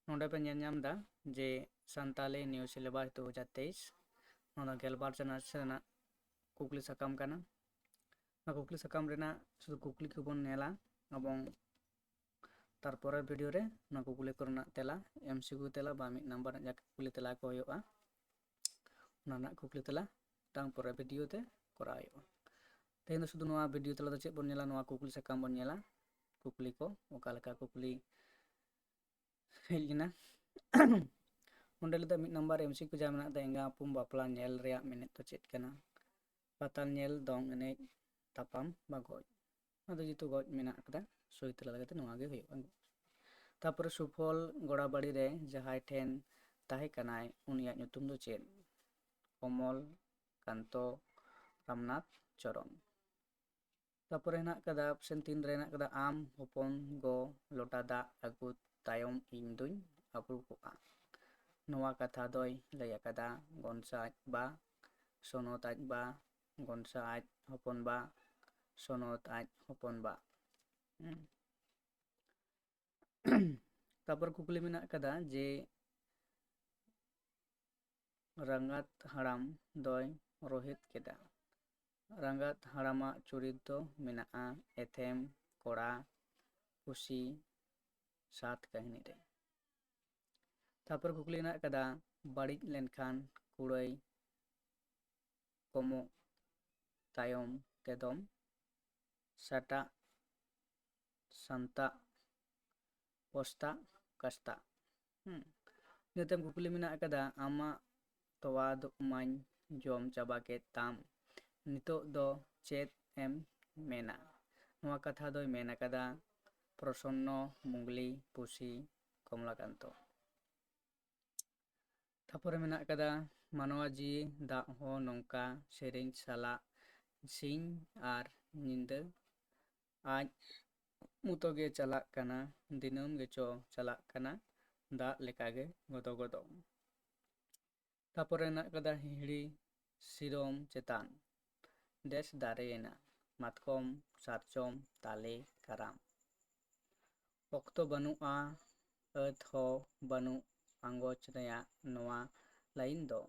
नोडे पे ñel ñam दा जे Santali new syllabus 2023 नोडा गेलबार चानाच Raina कुकली साकाम काना ना कुकली साकाम रेना शुधु कुकली को बन नेला एबं तारपरे वीडियो रे ना कुकली करना तेला एमसीक्यू तेला बा मिद नंबर जा कुकली तेला को होयोगा ना ना कुकली तेला तांग परे वीडियो ते करा होयोगा तेहेन दो शुधु नोआ वीडियो तेला दो चेद बन नेला नोआ कुकली साकाम बन नेला कुकली को ओका लेका कुकली हेजना उंडे लेदा मिद नंबर एमसीक्यू जा मेना दा एंगा पुम बापला ñel रेया मेनेत तो चेद कना पाताल ñel दong एनेज तापाम बा गoj अदो जितु गoj मेना कदा सोई तेला लगते नोआ गे होयोगा तारपरे सुफल गोड़ाबाड़ी रे जहाय ठेन ताहे कनाय उनियाग nyutum दो चेद कमल कांतो रामनाथ चरण तारपरे हेना कदा ऑप्शन 3 रे हेना कदा आम हपन गो लोटा दा आगु तायम ᱤᱧ ᱫᱩᱧ ᱟᱹᱵᱩᱠᱚᱜᱼᱟ नोआ कथा दोय लय कदा गनसा आज बा सोनत आज बा गनसा आज हपन बा सोनत आज हपन बा तापर कुकली मेना कदा जे रंगात हाड़ाम दोय रोहित केदा रंगात हाड़ामा चुरित दो मेना एथेम कोड़ा खुशी सात कहनी रे तापर कुकली ना कदा बाड़ी लेनखान कुड़ाई कोमो तायम तेदम साटा संता पोस्ता कस्ता नितम कुकली मेना कदा आमा तोवा दो माñ जम चाबा के ताम नितो दो चेत एम मेना नोआ कथा दोय मेना कदा प्रसन्न मुंगली पुसी कमलाकांतो तापरे मेना कदा मानवा जी दा हो नौका सेरेंज साला सिंह आर निंदा आज मुतोगे चला कना दिनम गेचो चला कना दा लेकागे गदो गदो तापरे ना कदा हिड़ी सिरोम चेतान देश दारेना मातकम सारचम ताले काराम ओक्तो बनुआ अत हो बनु आंगोच रेया नोआ लाइन दो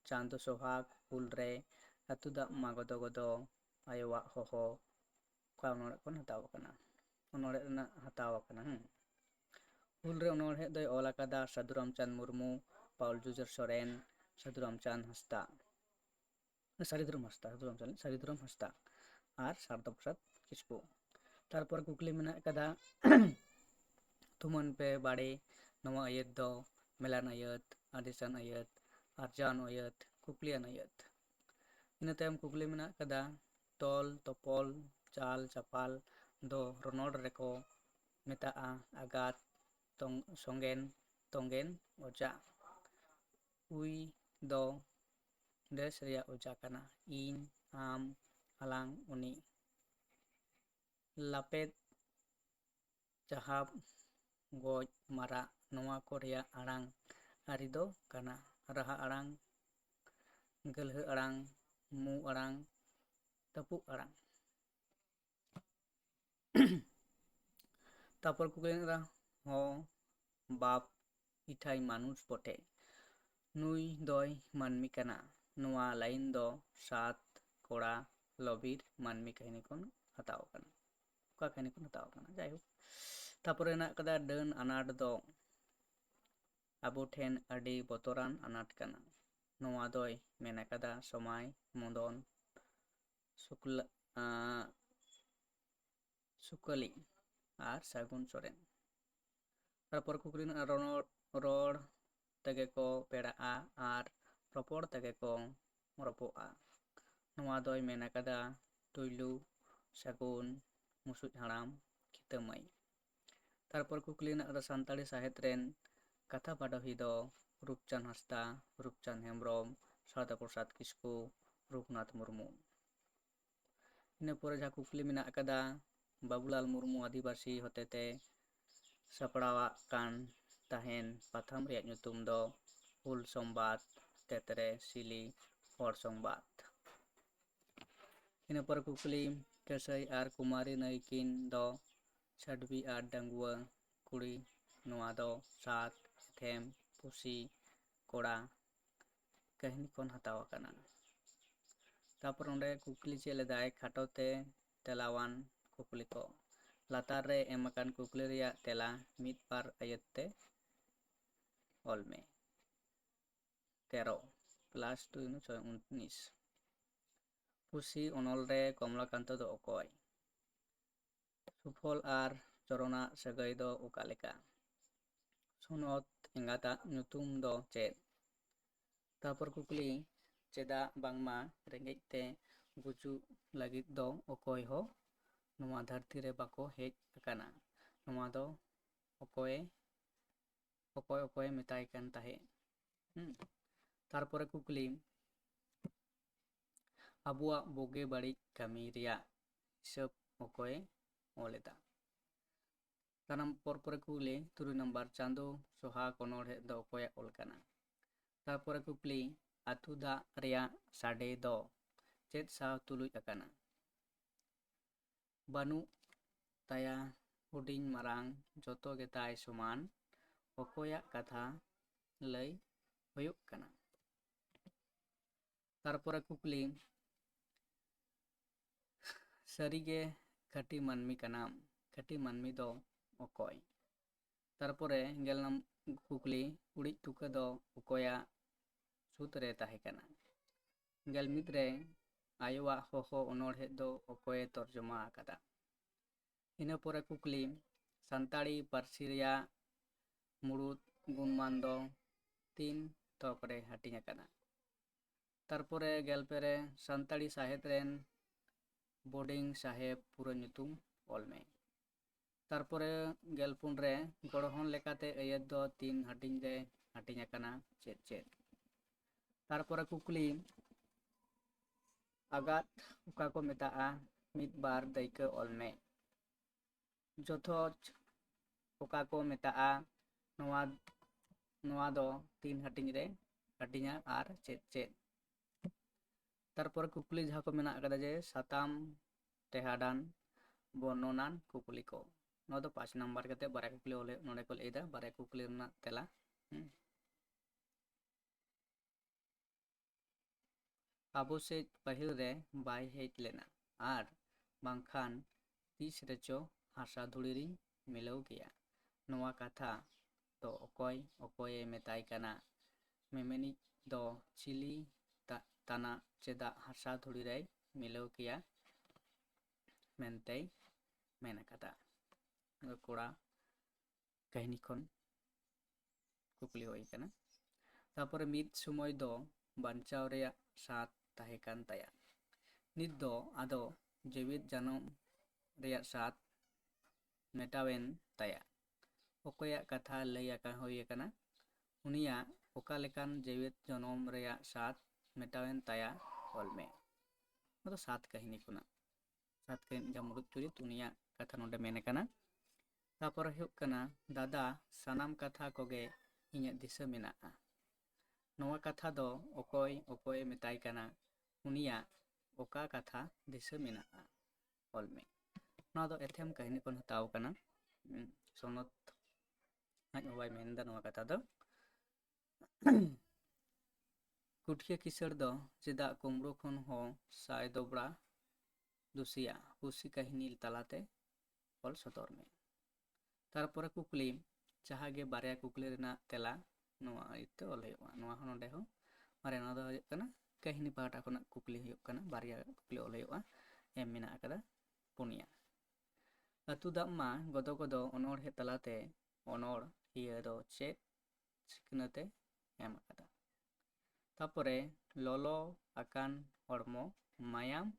चांदो सोहाग हुल रे अतु दा मा गदो गदो आयोवा हो का उनोड़े कोन हताव कना उनोड़े ना हताव कना हुल रे उनोड़े दोय ओला कदा साधुरामचंद मुर्मू पाउल जुजर सोरेन साधुरामचंद हंसदा सारिधरम हंसदा आर शारदा प्रसाद किस्कु तारपर कुकली मेना कदा तुमन पे बाड़े नवा आयत दो मेलान आयत आदिसान आयत आरजान आयत कुकलियान आयत इन तायम कुकली मेना कदा तोल तोपल चाल चापाल दो रोनोड़ रेको मेताआ आगात सोंगेन तोंगेन ओजा उई दो देश रेया ओजा कना इन आम आलांग उनी लापेत जहाब गoj मारा नोआ को रेया आड़ांग आरी दो कना राहा आड़ांग गलह आड़ांग मु आड़ांग तपु आड़ांग तापर कुकली हो बाप इठाई मानुष पोटे नुई दोय मानमी कना नोआ लाइन दो सात कोड़ा लबीर मानमी कहनी कोन हताव कना का कहनी कोन हताव कना जायहो तापर ना कदा डन अनाट दो आबो ठेन अडी बोतरान अनाट कना नोआ दोय मेना कदा समाय मदन सुकली आर सागुन सोरेन तारपर कुकली ना रोड़ तगे को पेड़ा आर रोपड़ तगे को रोपोआ नोआ दोय मेना कदा तुयलू सागुन मुसुज हाड़ाम खितामाई तारपर कुकली ना कदा सानताड़ी साहेत रेन कथा बाडोही दो रूपचांद हंसदा रूपचांद हेम्ब्रम शारदा प्रसाद किस्कु रूपनाथ मुर्मू इन पोरे जहाँ कुकली मेना कदा बाबूलाल मुर्मू आदिवासी होतेते सपड़ावा कान ताहेन पाथाम रेया nyutum दो हुल संबाद तेतरे सिली हर संबाद इन पर कुकली केसई आर कुमारी नईकिन दो छाडवी आर डांगुआ कुड़ी नोआ दो सात एथेम पुसी कोड़ा कहनी खन हताव आकाना। तापर ओंडे कुकली चेद लेदाय खाटोते तेलावान कुकली को लातार रे एम आकान कुकली रिया तेला मिद बार आयते ऑल में 13 प्लस 2 inu 19 पुसी अनल रे कमलाकांत दो अकय सुफल आर चरना सगाई दो ओका लेका सुनत एंगाता nyutum दो चेद। तापर कुकली चेदा बांगमा रेंगेज ते गुजु लागिद दो अकय हो नोवा धरती रे बाको हेज आकाना नोवा दो अकय अकय मेताय कान ताहे। तारपरे कुकली आबुआ बोगे बाड़ी कामी रिया हिसाब अकय ओलेदा। तानाम परपरे कुकली 3 नंबर चांदो सोहा कनोड़े दो अकय ओलकाना। तारपरे कुकली आतु दा रिया साडे दो चेद साव तुलुज आकाना बानु ताया हुडिंग मारांग जोतो गेताय समान अकया कथा लय हुयुग काना। तारपरे कुकली सारीगे खाटी मानमी कानाम खाटी मानमी दो अकय। तारपरे गेलनाम कुकली उड़िज तुका दो अकया सुत रे ताहे काना। गेल मिद रे आयोवा होहो अनोड़े दो अकय तर्जमा आकादा। इना परे कुकली सानताड़ी पारसी रिया मुड़ुद गुणमान दो 3 तक रे हाटिंग आकाना। तारपरे गेलपेरे सानताड़ी साहेद रेन बोर्डिंग साहेब पूरा nyutum ऑल में। तारपरे गेलपुन रे गड़हन लेकाते अयद दो 3 हाटिंग रे हाटिंग आकाना चेद चेद। तारपरे कुकली आगात उका को मेताआ मिद बार दायका ऑल में जोथोच उका को मेताआ नोवा दो 3 हाटिंग रे हाटिंगा आर चेद चेद। तारपर कुकली जहाँ को मेना आकादा जे साताम तेहाडान वर्णनान कुकली को नोवा दो 5 नंबर कते बारे कुकली ओले नोडे को लेदा बारे कुकली रना तेला। आबो से पहिल रे बाय हेज लेना आर बांखान तीस रेचो हासा धुड़ीरी मिलाव गया नोवा कथा तो अकय अकय मेताय काना मेमेनी दो चिली ताना चेदा हासा धुड़ी रे मिलाव गया मेनते मेन आकादा। कोड़ा कहनी खन कुकली होय काना। तारपरे मिद समय दो बांचाव रेया साथ ताहे कान ताया नित दो आदो जेवित जानम रेया साथ मेटावेन ताया अकया कथा लय आका होय काना उनिया ओका लेकान जेवित जनम रेया साथ मेटावेन ताया ऑल में मतलब 7 कहनी कुना 7 कहनी जामुरुद चुरित उनिया कथा नोडे मेने काना। तापर हुयुग काना दादा सानाम कथा कोगे इᱧᱟᱹᱜ दिशा मेनाआ नोवा कथा दो अकय अकय मेताय काना उनिया ओका कथा दिशा मेनाआ ऑल में नोवा दो एथेम कहनी कोन हताव काना सोनत आज बाय मेनदा नोवा कथा दो कुठिया किसर दो चेदा कुमड़ो खन हो साय दोबड़ा दुसिया पुसी कहनी तालाते ऑल सदर में। तारपरे कुकली चाहागे बारे कुकली रेना तेला नोवा इते ऑल हुयुगा नोवा हो नोडे हो मारे नोवा दो हुयुग काना कहनी पाटा खना कुकली हुयुग काना बारिया कुकली ऑल हुयुगा एम मेना आकादा 4 अतु दामा गदो गदो अनोड़ हे तलाते अनोड़ हिया दो चेद सिखनाते एम आकादा। तापरे लोलो आकान हड़मो मायाम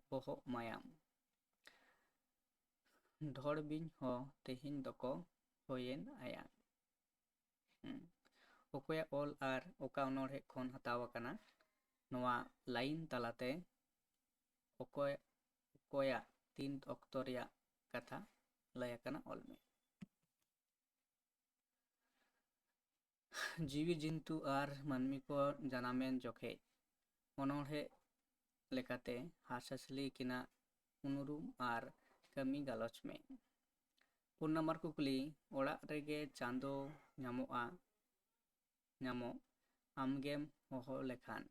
बोहग मायाम ढोड़ बिन हो तेहिन दको होयेन आया। अकया ऑल आर ओका अनोड़ हे खन हताव आकाना नोवा लाइन तालाते अकया 3 अक्तो रिया कथा लय आकाना ऑल में। जीवी जिंतु आर मानमी को जानामेन जोखे अनोड़े लेकाते हासासली किना उनुरुम आर कमी गालोच में 4 নম্বর কুকলি ᱚᱲᱟᱜ ᱨᱮᱜᱮ ᱪᱟᱸᱫᱳ ᱧᱟᱢᱚᱜᱼᱟ ᱧᱟᱢᱚᱜ ᱟᱢᱜᱮᱢ ᱦᱚᱦᱚ ᱞᱮᱠᱷᱟᱱ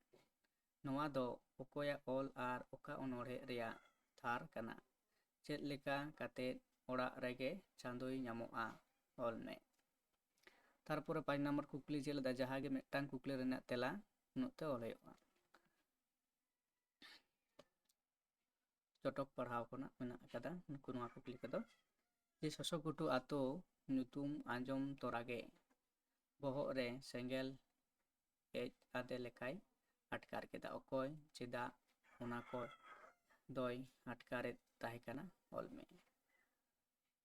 ᱱᱚᱣᱟ ᱫᱚ ᱚᱠᱚᱭᱟᱜ ᱚᱞ ᱟᱨ ᱚᱠᱟ ᱚᱱᱚᱬᱦᱮ ᱨᱮᱭᱟᱜ ᱛᱷᱟᱨ ᱠᱟᱱᱟ ᱪᱮᱫ ᱞᱮᱠᱟ ᱠᱟᱛᱮᱫ ᱚᱲᱟᱜ ᱨᱮᱜᱮ ᱪᱟᱸᱫᱳᱭ ᱧᱟᱢᱚᱜᱼᱟ ᱚᱞ ᱢᱮ ᱛᱟᱨᱯᱚᱨᱮ 5 নম্বর কুকলি ᱪᱮᱫ ᱞᱮᱫᱟ ᱡᱟᱦᱟᱸ ᱜᱮ ᱢᱤᱫᱴᱟᱝ ᱠᱩᱠᱞᱤ ᱨᱮᱱᱟᱜ ᱛᱮᱞᱟ ᱩᱱᱟᱹᱜ ᱛᱮ ᱚᱞ ᱦᱩᱭᱩᱜᱼᱟ ᱪᱚᱴᱚᱠ ᱯᱟᱲᱦᱟᱣ ᱠᱷᱚᱱᱟᱜ ᱢᱮᱱᱟᱜ ᱟᱠᱟᱫᱟ ᱱᱩᱠᱩ ᱱᱚᱣᱟ ᱠᱩᱠᱞᱤ ᱠᱚᱫᱚ ᱡᱮ ᱥᱚᱥᱚᱜᱷᱩᱴᱩ ᱟᱛᱳ ᱧᱩᱛᱩᱢ ᱟᱸᱡᱚᱢ ᱛᱚᱨᱟᱜᱮ ᱵᱚᱦᱚᱜ ᱨᱮ ᱥᱮᱸᱜᱮᱞ ᱦᱮᱡ ᱟᱫᱮ ᱞᱮᱠᱟᱭ ᱟᱴᱠᱟᱨ ᱠᱮᱫᱟ ᱚᱠᱚᱭ ᱪᱮᱫᱟᱜ ᱚᱱᱟ ᱠᱚ ᱫᱚᱭ ᱟᱴᱠᱟᱨᱮᱫ ᱛᱟᱦᱮᱸ ᱠᱟᱱᱟ ᱚᱞ ᱢᱮ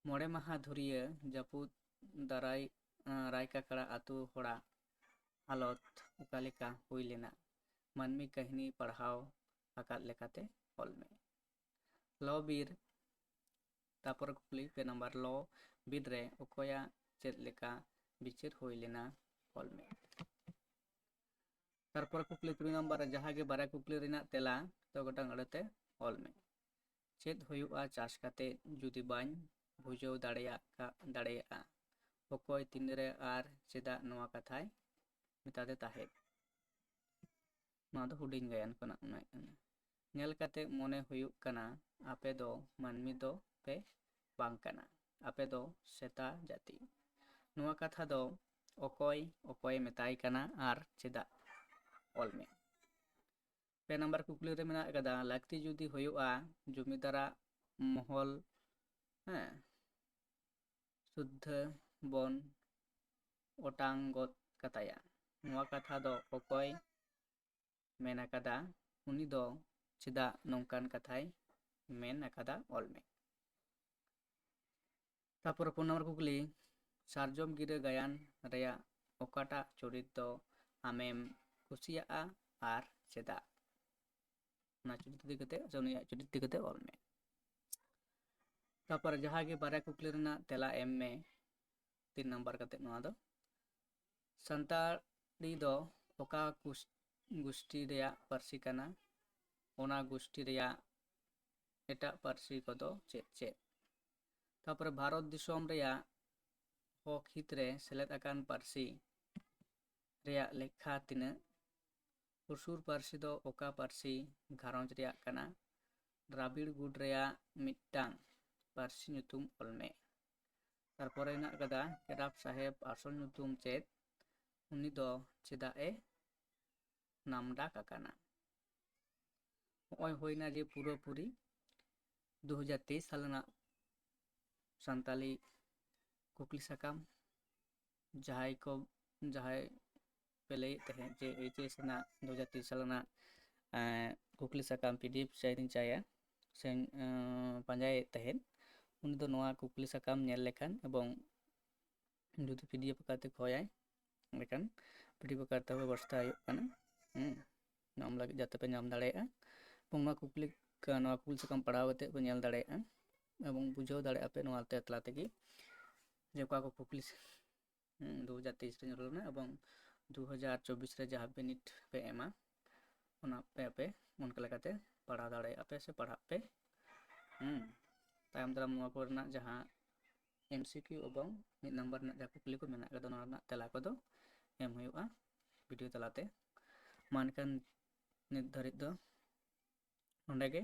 5 ᱢᱟᱦᱟ ᱫᱷᱩᱨᱤᱭᱟᱹ ᱡᱟᱹᱯᱩᱫ ᱫᱟᱨᱟᱭ ᱨᱟᱭᱠᱟᱠᱲᱟ ᱟᱛᱳ ᱦᱚᱲᱟᱜ ᱦᱟᱞᱚᱛ ᱚᱠᱟ ᱞᱮᱠᱟ ᱦᱩᱭ ᱞᱮᱱᱟ ᱢᱟᱹᱱᱢᱤ ᱠᱟᱹᱦᱱᱤ ᱯᱟᱲᱦᱟᱣ ᱟᱠᱟᱫ ᱞᱮᱠᱟᱛᱮ ᱚᱞ ᱢᱮ ᱞᱚ ᱵᱤᱨ ᱛᱟᱨᱯᱚᱨ ᱠᱩᱠᱞᱤ 2 নম্বর ᱞᱚ ᱵᱤᱨ ᱨᱮ ᱚᱠᱚᱭᱟᱜ ᱪᱮᱫ ᱞᱮᱠᱟ ᱵᱤᱪᱟᱹᱨ ᱦᱩᱭ ᱞᱮᱱᱟ ᱚᱞ ᱢᱮ ᱛᱟᱨᱯᱚᱨ ᱠᱩᱠᱞᱤ 3 নম্বর ᱡᱟᱦᱟᱸ ᱜᱮ ᱵᱟᱨᱭᱟ ᱠᱩᱠᱞᱤ ᱨᱮᱱᱟᱜ ᱛᱮᱞᱟ ᱛᱚ ᱜᱚᱴᱟᱝ ᱟᱲᱟᱹᱛᱮ ᱚᱞ ᱢᱮ ᱪᱮᱫ ᱦᱩᱭᱩᱜᱼᱟ ᱪᱟᱥ ᱠᱟᱛᱮ ᱡᱩᱫᱤ ᱵᱟᱹᱧ ᱵᱩᱡᱷᱟᱹᱣ ᱫᱟᱲᱮᱭᱟᱜᱼᱟ ᱚᱠᱚᱭ ᱛᱤᱱᱨᱮ ᱟᱨ ᱪᱮᱫᱟᱜ ᱱᱚᱣᱟ ᱠᱟᱛᱷᱟᱭ ᱢᱮᱛᱟᱫᱮ ᱛᱟᱦᱮᱸᱫ ᱱᱚᱣᱟ ᱫᱚ ᱦᱩᱰᱤᱧ ᱜᱟᱭᱟᱱ ᱠᱷᱚᱱᱟᱜ ᱢᱮᱱᱟᱜ ᱠᱟᱱᱟ ᱧᱮᱞ ᱠᱟᱛᱮ ᱢᱚᱱᱮ ᱦᱩᱭᱩᱜ ᱠᱟᱱᱟ ᱟᱯᱮ ᱫᱚ ᱢᱟᱹᱱᱢᱤ ᱫᱚ ᱯᱮ ᱵᱟᱝ ᱠᱟᱱᱟ ᱟᱯᱮ ᱫᱚ ᱥᱮᱛᱟ ᱡᱟᱹᱛᱤ ᱱᱚᱣᱟ ᱠᱟᱛᱷᱟ ᱫᱚ ᱚᱠᱚᱭ ᱢᱮᱛᱟᱭ ᱠᱟᱱᱟ ᱟᱨ ᱪᱮᱫᱟᱜ ᱚᱞ ᱢᱮ 2 নম্বর ᱠᱩᱠᱞᱤ ᱨᱮ ᱢᱮᱱᱟᱜ ᱟᱠᱟᱫᱟ ᱞᱟᱹᱠᱛᱤ ᱡᱩᱫᱤ ᱦᱩᱭᱩᱜᱼᱟ ᱡᱚᱢᱤᱫᱟᱨᱟᱜ ᱢᱚᱦᱚᱞ ᱥᱩᱫᱽᱫᱷᱟᱹ ᱵᱚᱱ ᱚᱴᱟᱝ ᱜᱚᱫ ᱠᱟᱛᱟᱭᱟ ᱱᱚᱣᱟ ᱠᱟᱛᱷᱟ ᱫᱚ ᱚᱠᱚᱭ ᱢᱮᱱ ᱟᱠᱟᱫᱟ ᱩᱱᱤ ᱫᱚ ᱪᱮᱫᱟᱜ ᱱᱚᱝᱠᱟᱱ ᱠᱟᱛᱷᱟᱭ ᱢᱮᱱ ᱟᱠᱟᱫᱟ ᱚᱞ ᱢᱮ ᱛᱟᱨᱯᱚᱨ 4 নম্বর ᱠᱩᱠᱞᱤ ᱥᱟᱨᱡᱚᱢ ᱜᱤᱨᱟᱹ ᱜᱟᱭᱟᱱ ᱨᱮᱭᱟᱜ ᱚᱠᱟᱴᱟᱜ ᱪᱚᱨᱤᱛ ᱫᱚ ᱟᱢᱮᱢ ᱠᱩᱥᱤᱭᱟᱜᱼᱟ ᱟᱨ ᱪᱮᱫᱟᱜ ᱚᱱᱟ ᱪᱚᱨᱤᱛ ᱤᱫᱤ ᱠᱟᱛᱮ ᱥᱮ ᱩᱱᱤᱭᱟᱜ ᱪᱚᱨᱤᱛ ᱤᱫᱤ ᱠᱟᱛᱮ ᱚᱞ ᱢᱮ ᱛᱟᱨᱯᱚᱨ ᱡᱟᱦᱟᱸ ᱜᱮ ᱵᱟᱨᱭᱟ ᱠᱩᱠᱞᱤ ᱨᱮᱱᱟᱜ ᱛᱮᱞᱟ ᱮᱢ ᱢᱮ 3 নম্বর ᱠᱟᱛᱮ ᱱᱚᱣᱟ ᱫᱚ ᱥᱟᱱᱛᱟᱲᱤ ᱫᱚ ᱚᱠᱟ ᱜᱩᱥᱴᱤ ᱨᱮᱭᱟᱜ ᱯᱟᱹᱨᱥᱤ ᱠᱟᱱᱟ ᱚᱱᱟ ᱜᱩᱥᱴᱤ ᱨᱮᱭᱟᱜ ᱮᱴᱟᱜ ᱯᱟᱹᱨᱥᱤ ᱠᱚᱫᱚ ᱪᱮᱫ ᱛᱟᱨᱯᱚᱨᱮ ᱵᱷᱟᱨᱚᱛ ᱫᱤᱥᱚᱢ ᱨᱮᱭᱟᱜ ᱦᱚᱠ ᱦᱤᱛ ᱨᱮ ᱥᱮᱞᱮᱫ ᱟᱠᱟᱱ ᱯᱟᱹᱨᱥᱤ ᱨᱮᱭᱟᱜ ᱞᱮᱠᱷᱟ ᱛᱤᱱᱟᱹᱜ ᱯᱩᱥᱩᱨ ᱯᱟᱹᱨᱥᱤ ᱫᱚ ᱚᱠᱟ ᱯᱟᱹᱨᱥᱤ ᱜᱷᱟᱨᱚᱸᱡᱽ ᱨᱮᱭᱟᱜ ᱠᱟᱱᱟ ᱫᱨᱟᱵᱤᱲ ᱜᱩᱴ ᱨᱮᱭᱟᱜ ᱢᱤᱫᱴᱟᱝ ᱯᱟᱹᱨᱥᱤ ᱧᱩᱛᱩᱢ ᱚᱞ ᱢᱮ ᱛᱟᱨᱯᱚᱨᱮ ᱦᱮᱱᱟᱜ ᱟᱠᱟᱫᱟ ᱠᱮᱨᱟᱯ ᱥᱟᱦᱮᱵ ᱟᱥᱚᱞ ᱧᱩᱛᱩᱢ ᱪᱮᱫ ᱩᱱᱤ ᱫᱚ ᱪᱮᱫᱟᱜ ᱮ ᱱᱟᱢᱰᱟᱠ ᱟᱠᱟᱱᱟ ᱱᱚᱜᱼᱚᱭ ᱦᱩᱭᱱᱟ ᱡᱮ ᱯᱩᱨᱟᱹᱯᱩᱨᱤ 2023 ᱥᱟᱞ ᱨᱮᱱᱟᱜ ᱥᱟᱱᱛᱟᱞᱤ ᱠᱩᱠᱞᱤ ᱥᱟᱠᱟᱢ ᱡᱟᱦᱟᱸᱭ ᱯᱮ ᱞᱟᱹᱭᱮᱫ ᱛᱟᱦᱮᱸᱫ ᱡᱮ এইচএস ᱨᱮᱱᱟᱜ 2023 ᱥᱟᱞ ᱨᱮᱱᱟᱜ ᱠᱩᱠᱞᱤ ᱥᱟᱠᱟᱢ PDF ᱥᱮᱧ ᱪᱟᱭᱟ ᱥᱮᱧ ᱯᱟᱸᱡᱟᱭᱮᱫ ᱛᱟᱦᱮᱸᱫ ᱩᱱᱤ ᱫᱚ ᱱᱚᱣᱟ ᱠᱩᱠᱞᱤ ᱥᱟᱠᱟᱢ ᱧᱮᱞ ᱞᱮᱠᱷᱟᱱ ᱮᱵᱚᱝ ᱡᱩᱫᱤ PDF ᱟᱠᱟᱨᱛᱮ ᱠᱷᱚᱭᱟᱭ ᱮᱱᱠᱷᱟᱱ PDF ᱟᱠᱟᱨᱛᱮ ᱵᱮᱵᱚᱥᱛᱷᱟ ᱦᱩᱭᱩᱜ ᱠᱟᱱᱟ ᱧᱟᱢ ᱞᱟᱹᱜᱤᱫ ᱡᱟᱛᱮ ᱯᱮ ᱧᱟᱢ ᱫᱟᱲᱮᱭᱟᱜᱼᱟ ᱮᱵᱚᱝ ᱱᱚᱣᱟ ᱠᱩᱠᱞᱤ ᱥᱟᱠᱟᱢ ᱯᱟᱲᱦᱟᱣ ᱠᱟᱛᱮ ᱯᱮ ᱧᱮᱞ ᱫᱟᱲᱮᱭᱟᱜᱼᱟ ᱮᱵᱚᱝ ᱵᱩᱡᱷᱟᱹᱣ ᱫᱟᱲᱮᱭᱟᱜᱼᱟ ᱯᱮ ᱱᱚᱣᱟ ᱛᱮᱛᱞᱟ ᱛᱮᱜᱮ ᱡᱮ ᱚᱠᱟ ᱠᱚ ᱠᱩᱠᱞᱤ 2023 ᱨᱮ ᱧᱩᱨ ᱞᱮᱱᱟ ᱮᱵᱚᱝ 2024 ᱨᱮ ᱡᱟᱦᱟᱸ ᱵᱤᱱᱤᱰ ᱯᱮ ᱮᱢᱟ ᱚᱱᱟ ᱯᱮ ᱚᱱᱠᱟ ᱞᱮᱠᱟᱛᱮ ᱯᱟᱲᱦᱟᱣ ᱫᱟᱲᱮᱭᱟᱜᱼᱟ ᱯᱮ ᱥᱮ ᱯᱟᱲᱦᱟᱜ ᱯᱮ ᱛᱟᱭᱚᱢ ᱫᱟᱨᱟᱢ ᱱᱚᱣᱟ ᱠᱚᱨᱮᱱᱟᱜ ᱡᱟᱦᱟᱸ MCQ ᱮᱵᱚᱝ 1 নম্বর ᱨᱮᱱᱟᱜ ᱡᱟᱦᱟᱸ ᱠᱩᱠᱞᱤ ᱠᱚ ᱢᱮᱱᱟᱜ ᱟᱠᱟᱫᱟ ᱚᱱᱟ ᱨᱮᱱᱟᱜ ᱛᱮᱞᱟ ᱠᱚᱫᱚ ᱮᱢ ᱦᱩᱭᱩᱜᱼᱟ ᱵᱷᱤᱰᱤᱭᱳ ᱛᱟᱞᱟᱛᱮ ᱢᱟ ᱮᱱᱠᱷᱟᱱ ᱱᱤᱛ ᱫᱷᱟᱹᱨᱤᱡ ᱫᱚ ᱱᱚᱸᱰᱮ ᱜᱮ